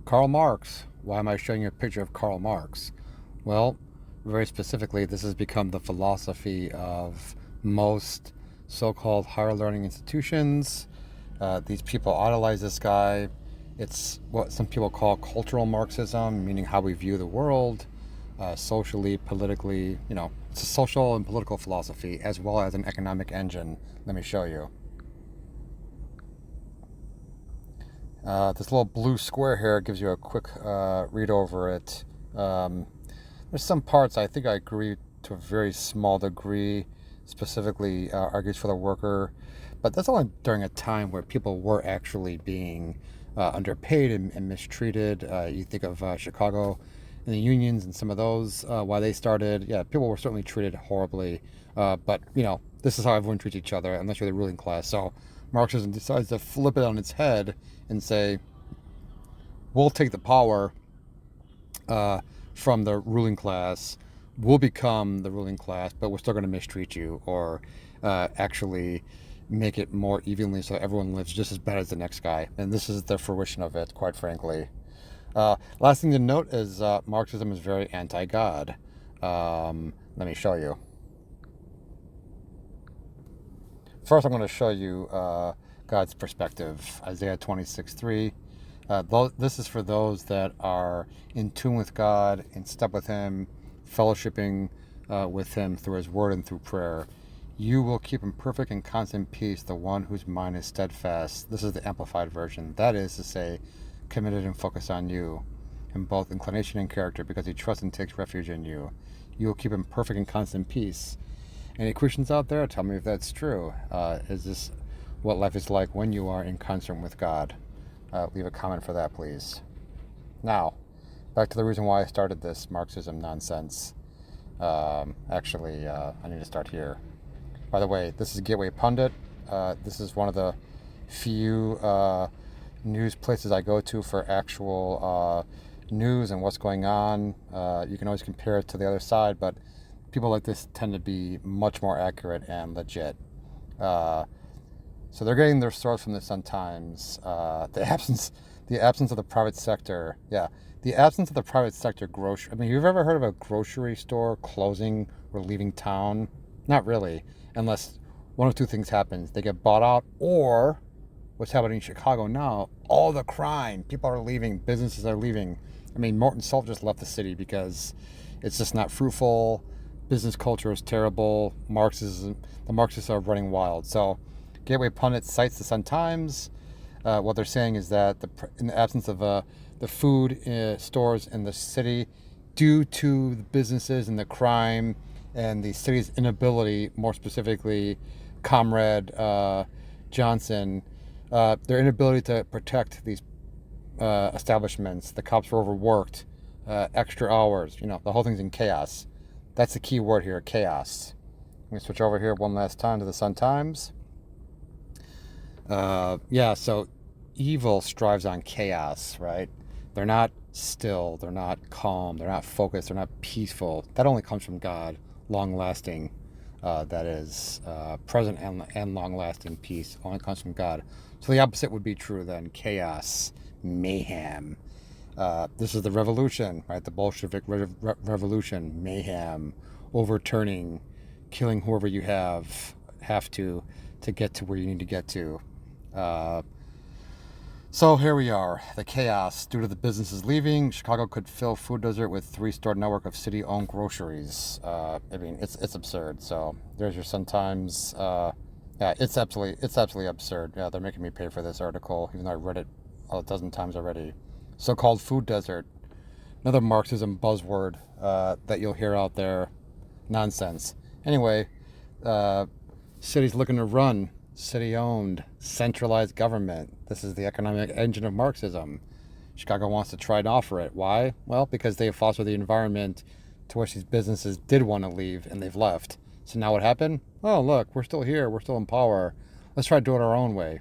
Karl Marx. Why am I showing you a picture of Karl Marx? Well, very specifically, this has become the philosophy of most so-called higher learning institutions. These people idolize this guy. It's what some people call cultural Marxism, meaning how we view the world, socially, politically. It's a social and political philosophy as well as an economic engine. Let me show you. This little blue square here gives you a quick read over it. There's some parts I think I agree to a very small degree, specifically argues for the worker, but that's only during a time where people were actually being underpaid and mistreated. You think of Chicago and the unions and some of those, why they started. Yeah, people were certainly treated horribly, but this is how everyone treats each other unless you're the ruling class. So Marxism decides to flip it on its head and say, we'll take the power from the ruling class, we'll become the ruling class, but we're still going to mistreat you, or actually make it more evenly so everyone lives just as bad as the next guy. And this is the fruition of it, quite frankly. Last thing to note is Marxism is very anti-God. Let me show you. First, I'm going to show you God's perspective. Isaiah 26:3. This is for those that are in tune with God, in step with Him, fellowshipping with Him through His Word and through prayer. You will keep in perfect and constant peace the one whose mind is steadfast. This is the Amplified Version. That is to say, committed and focused on you in both inclination and character, because he trusts and takes refuge in you. You will keep in perfect and constant peace. Any Christians out there, tell me if that's true. Is this what life is like when you are in concert with God? Leave a comment for that, please. Now, back to the reason why I started this Marxism nonsense. Actually, I need to start here. By the way, this is Gateway Pundit. This is one of the few news places I go to for actual news and what's going on. You can always compare it to the other side, but people like this tend to be much more accurate and legit. So they're getting their source from the Sun-Times. The absence of the private sector. Yeah, the absence of the private sector grocery. I mean, you've ever heard of a grocery store closing or leaving town? Not really, unless one of two things happens: they get bought out, or what's happening in Chicago now, all the crime. People are leaving. Businesses are leaving. I mean, Morton Salt just left the city because it's just not fruitful. Business culture is terrible. The Marxists are running wild. So Gateway Pundit cites the Sun-Times. What they're saying is that in the absence of the food stores in the city, due to the businesses and the crime and the city's inability, more specifically Comrade Johnson, their inability to protect these establishments. The cops were overworked, extra hours, the whole thing's in chaos. That's the key word here, chaos. Let me switch over here one last time to the Sun-Times. So evil strives on chaos, right? They're not still, they're not calm, they're not focused, they're not peaceful. That only comes from God, long-lasting, that is, present and long-lasting peace only comes from God. So the opposite would be true then, chaos, mayhem. This is the revolution, right? The Bolshevik revolution, mayhem, overturning, killing whoever you have to get to where you need to get to. So here we are, the chaos. Due to the businesses leaving, Chicago could fill food desert with 3-store network of city-owned groceries. I mean, it's absurd. So there's your Sun-Times. It's absolutely absurd. Yeah, they're making me pay for this article, even though I read it a dozen times already. So-called food desert, another Marxism buzzword that you'll hear out there. Nonsense. Anyway, cities looking to run city-owned, centralized government. This is the economic engine of Marxism. Chicago wants to try and offer it. Why? Well, because they foster the environment to which these businesses did want to leave, and they've left. So now what happened? Oh, look, we're still here. We're still in power. Let's try to do it our own way.